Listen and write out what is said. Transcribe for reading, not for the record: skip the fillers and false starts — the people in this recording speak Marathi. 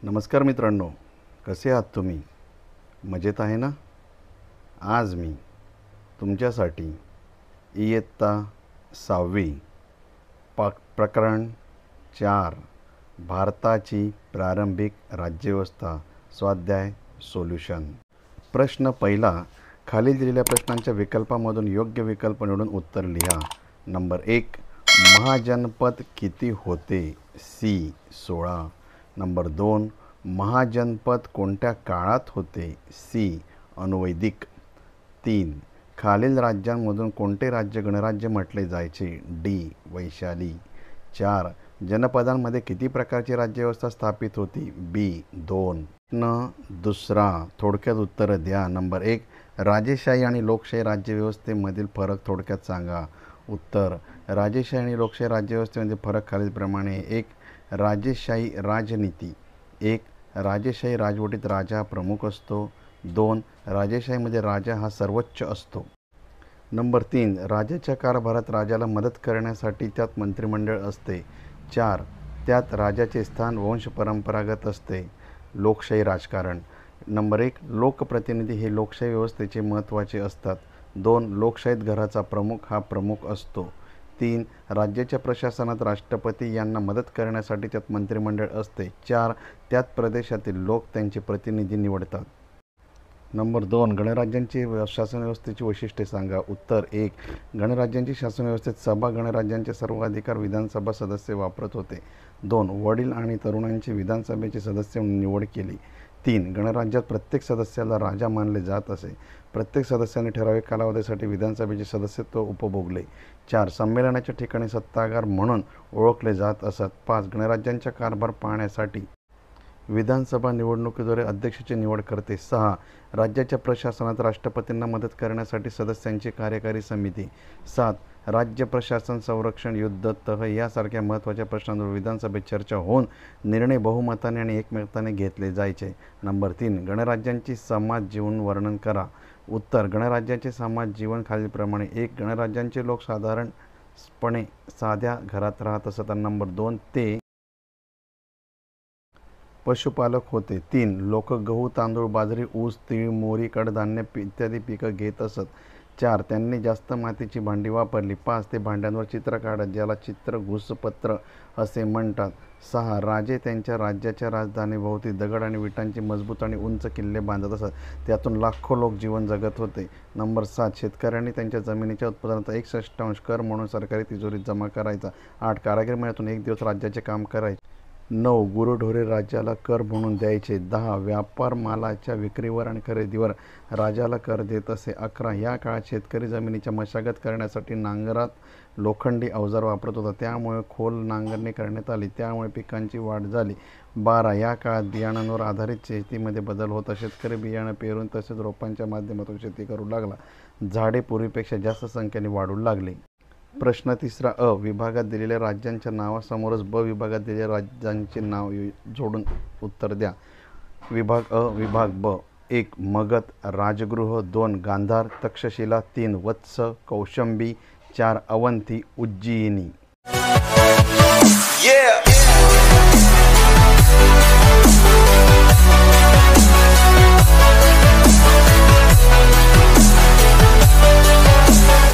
नमस्कार मित्रांनो, कसे आहात तुम्ही? मजेत आहे ना? आज मी तुमच्यासाठी इयत्ता 6वी प्रकरण 4 भारताची प्रारंभिक राज्यव्यवस्था स्वाध्याय सोल्युशन. प्रश्न पहिला. खाली दिलेल्या प्रश्नांच्या विकल्पामधून योग्य विकल्प निवडून उत्तर लिहा. नंबर 1. महाजनपद किती होते? सी. 16. नंबर 2. महाजनपद कोणत्या काळात होते? सी. अनुवैदिक. 3. खालील राज्यांमधून कोणते राज्य गणराज्य म्हटले जायचे? डी. वैशाली. 4. जनपदांमध्ये किती प्रकारची राज्यव्यवस्था स्थापित होती? बी. 2. दुसरा. थोडक्यात उत्तर द्या. नंबर 1. राजेशाही आणि लोकशाही राज्यव्यवस्थेमधील फरक थोडक्यात सांगा. उत्तर. राजेशाही आणि लोकशाही राज्यव्यवस्थेमधील फरक खालीलप्रमाणे. 1. राजेशाही राजनीती. 1. राजेशाही राजवटीत राजा प्रमुख असतो. 2. राजेशाहीमध्ये राजा हा सर्वोच्च असतो. नंबर 3. राजाच्या कारभारात राजाला मदत करण्यासाठी त्यात मंत्रिमंडळ असते. 4. त्यात राजाचे स्थान वंशपरंपरागत असते. लोकशाही राजकारण. नंबर 1. लोकप्रतिनिधी हे लोकशाही व्यवस्थेचे महत्त्वाचे असतात. 2. लोकशाहीत घराचा प्रमुख हा प्रमुख असतो. 3. राज्याच्या प्रशासनात राष्ट्रपती यांना मदत करण्यासाठी त्यात मंत्रिमंडळ असते. 4. त्यात प्रदेशातील लोक त्यांचे प्रतिनिधी निवडतात. नंबर 2. गणराज्यांची शासन व्यवस्थेची वैशिष्ट्ये सांगा. उत्तर. 1. गणराज्यांची शासन व्यवस्थेत सभा गणराज्यांचे सर्व अधिकार विधानसभा सदस्य वापरत होते. 2. वडील आणि तरुणांची विधानसभेचे सदस्य म्हणून निवड केली. 3. गणराज्यात प्रत्येक सदस्याला राजा मानले जात असे. प्रत्येक सदस्याने ठराविक कालावधीसाठी विधानसभेचे सदस्यत्व उपभोगले. 4. संमेलनाच्या ठिकाणी सत्तागार म्हणून ओळखले जात असत. 5. गणराज्यांचा कारभार पाहण्यासाठी विधानसभा निवडणुकीद्वारे अध्यक्षाची निवड करते. 6. राज्याच्या प्रशासनात राष्ट्रपतींना मदत करण्यासाठी सदस्यांची कार्यकारी समिती. 7. राज्य प्रशासन, संरक्षण, युद्ध, तह यासारख्या महत्त्वाच्या प्रश्नांवर विधानसभेत चर्चा होऊन निर्णय बहुमताने आणि एकमताने घेतले जायचे. नंबर 3. गणराज्यांची समाज जीवन वर्णन करा. उत्तर. गणराज्याचे समाज जीवन खालीलप्रमाणे. 1. गणराज्यांचे लोक साधारणपणे साध्या घरात राहत असत. नंबर 2. ते पशुपालक होते. 3. लोक गहू, तांदूळ, बाजरी, ऊस, तीळ, मोहरी, कडधान्य इत्यादी पिकं घेत असत. 4. त्यांनी जास्त मातीची भांडी वापरली. 5. ते भांड्यांवर चित्र काढत, ज्याला चित्रघुसपत्र असे म्हणतात. 6. राजे त्यांच्या राज्याच्या राजधानीभोवती दगड आणि विटांची मजबूत आणि उंच किल्ले बांधत असत. त्यातून लाखो लोक जीवन जगत होते. नंबर 7. शेतकऱ्यांनी त्यांच्या जमिनीच्या उत्पादनाचा 1/6 कर म्हणून सरकारी तिजोरीत जमा करायचा. 8. कारागीर महिन्यातून 1 दिवस राज्याचे काम करायचे. 9. गुरेढोरे राज्याला कर म्हणून द्यायचे. 10. व्यापार मालाच्या विक्रीवर आणि खरेदीवर राजाला कर देत असे. 11. या काळात शेतकरी जमिनीच्या मशागत करण्यासाठी नांगरात लोखंडी अवजार वापरत होता, त्यामुळे खोल नांगरणी करण्यात आली, त्यामुळे पिकांची वाढ झाली. 12. या काळात बियाणांवर आधारित शेतीमध्ये बदल होता. शेतकरी बियाणं पेरून तसेच रोपांच्या माध्यमातून शेती करू लागला. झाडे पूर्वीपेक्षा जास्त संख्येने वाढू लागली. प्रश्न तिसरा. अ विभागात दिलेल्या राज्यांच्या नावासमोरच ब विभागात दिलेल्या राज्यांचे नाव जोडून उत्तर द्या. विभाग अ. विभाग ब. 1. मगध राजगृह. 2. गांधार तक्षशिला. 3. वत्स कौशंबी. 4. अवंती उज्जयिनी. Yeah.